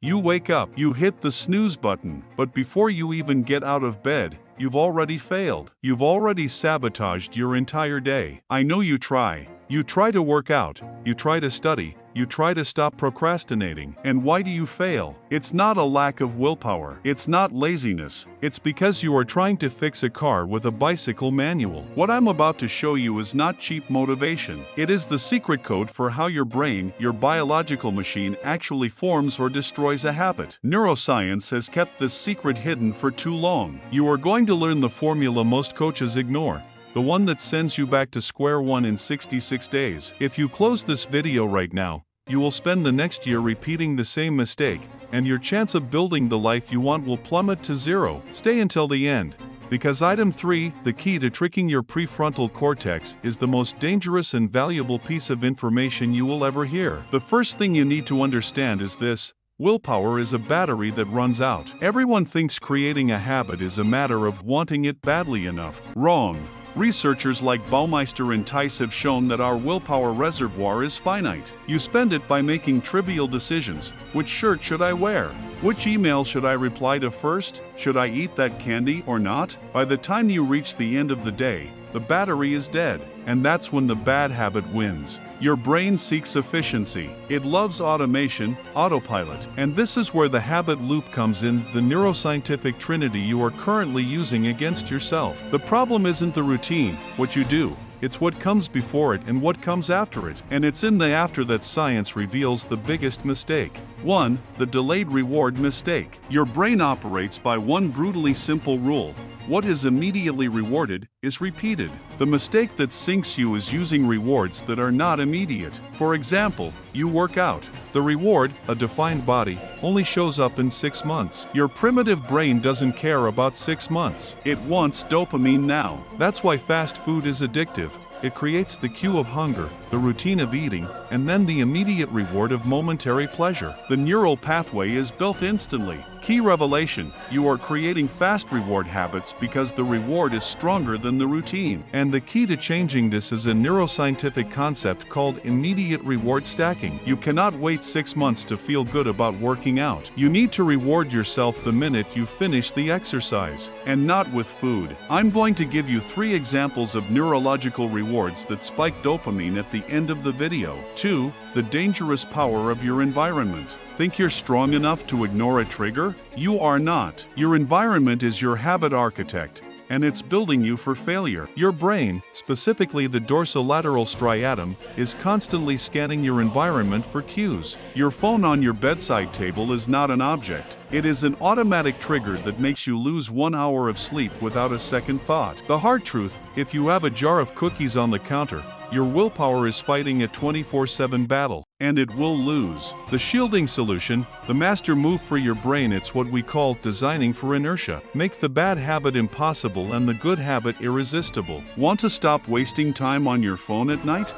You wake up, you hit the snooze button, but before you even get out of bed, you've already failed. You've already sabotaged your entire day. I know you try. You try to work out, you try to study, you try to stop procrastinating. And why do you fail? It's not a lack of willpower. It's not laziness. It's because you are trying to fix a car with a bicycle manual. What I'm about to show you is not cheap motivation. It is the secret code for how your brain, your biological machine, actually forms or destroys a habit. Neuroscience has kept this secret hidden for too long. You are going to learn the formula most coaches ignore. The one that sends you back to square one in 66 days. If you close this video right now, you will spend the next year repeating the same mistake, and your chance of building the life you want will plummet to zero. Stay until the end, because item 3, the key to tricking your prefrontal cortex, is the most dangerous and valuable piece of information you will ever hear. The first thing you need to understand is this: willpower is a battery that runs out. Everyone thinks creating a habit is a matter of wanting it badly enough. Wrong. Researchers like Baumeister and Tice have shown that our willpower reservoir is finite. You spend it by making trivial decisions. Which shirt should I wear? Which email should I reply to first? Should I eat that candy or not? By the time you reach the end of the day, the battery is dead, and that's when the bad habit wins. Your brain seeks efficiency. It loves automation, autopilot, and this is where the habit loop comes in, the neuroscientific trinity you are currently using against yourself. The problem isn't the routine, what you do. It's what comes before it and what comes after it. And it's in the after that science reveals the biggest mistake. 1. The delayed reward mistake. Your brain operates by one brutally simple rule: what is immediately rewarded is repeated. The mistake that sinks you is using rewards that are not immediate. For example, you work out. The reward, a defined body, only shows up in 6 months. Your primitive brain doesn't care about 6 months. It wants dopamine now. That's why fast food is addictive. It creates the cue of hunger, the routine of eating, and then the immediate reward of momentary pleasure. The neural pathway is built instantly. Key revelation: you are creating fast reward habits because the reward is stronger than the routine. And the key to changing this is a neuroscientific concept called immediate reward stacking. You cannot wait 6 months to feel good about working out. You need to reward yourself the minute you finish the exercise, and not with food. I'm going to give you 3 examples of neurological rewards that spike dopamine at the end of the video. 2. The dangerous power of your environment. Think you're strong enough to ignore a trigger? You are not. Your environment is your habit architect, and it's building you for failure. Your brain, specifically the dorsolateral striatum, is constantly scanning your environment for cues. Your phone on your bedside table is not an object. It is an automatic trigger that makes you lose 1 hour of sleep without a second thought. The hard truth: if you have a jar of cookies on the counter, your willpower is fighting a 24/7 battle, and it will lose. The shielding solution, the master move for your brain, it's what we call designing for inertia. Make the bad habit impossible and the good habit irresistible. Want to stop wasting time on your phone at night?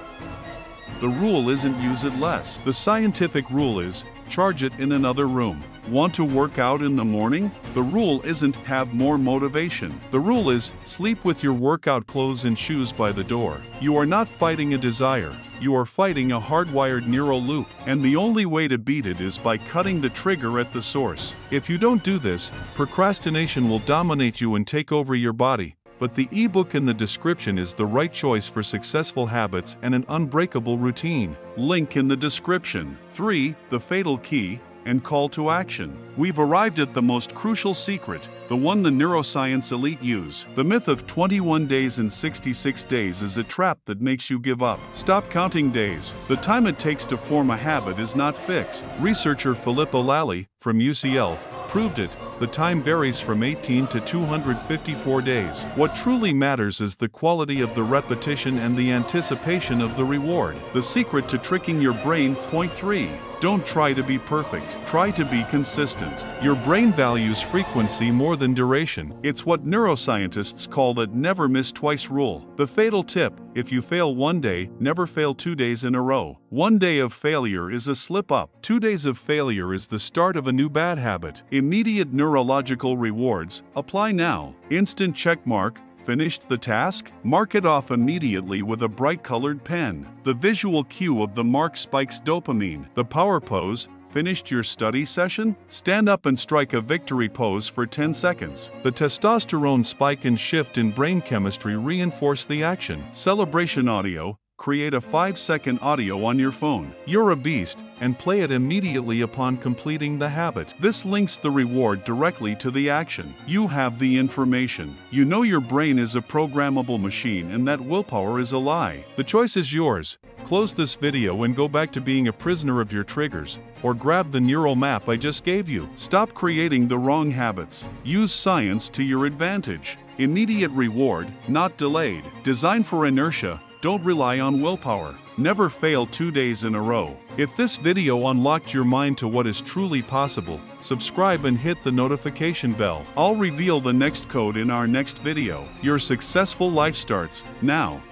The rule isn't use it less. The scientific rule is charge it in another room. Want to work out in the morning? The rule isn't have more motivation. The rule is sleep with your workout clothes and shoes by the door. You are not fighting a desire. You are fighting a hardwired neural loop, and the only way to beat it is by cutting the trigger at the source. If you don't do this, procrastination will dominate you and take over your body. But the ebook in the description is the right choice for successful habits and an unbreakable routine. Link in the description. 3. The fatal key and call to action. We've arrived at the most crucial secret, the one the neuroscience elite use. The myth of 21 days and 66 days is a trap that makes you give up. Stop counting days. The time it takes to form a habit is not fixed. Researcher Filippo Lally, from UCL, proved it. The time varies from 18 to 254 days. What truly matters is the quality of the repetition and the anticipation of the reward. The secret to tricking your brain. Point 3. Don't try to be perfect. Try to be consistent. Your brain values frequency more than duration. It's what neuroscientists call the never miss twice rule. The fatal tip: if you fail one day, never fail 2 days in a row. 1 day of failure is a slip up. 2 days of failure is the start of a new bad habit. Immediate neurological rewards apply now. Instant check mark. Finished the task? Mark it off immediately with a bright colored pen. The visual cue of the mark spikes dopamine. The power pose: Finished your study session? Stand up and strike a victory pose for 10 seconds. The testosterone spike and shift in brain chemistry reinforce the action. Celebration audio. Create a 5-second audio on your phone. You're a beast, and play it immediately upon completing the habit. This links the reward directly to the action. You have the information. You know your brain is a programmable machine and that willpower is a lie. The choice is yours. Close this video and go back to being a prisoner of your triggers, or grab the neural map I just gave you. Stop creating the wrong habits. Use science to your advantage. Immediate reward, not delayed. Design for inertia. Don't rely on willpower. Never fail 2 days in a row. If this video unlocked your mind to what is truly possible, subscribe and hit the notification bell. I'll reveal the next code in our next video. Your successful life starts now.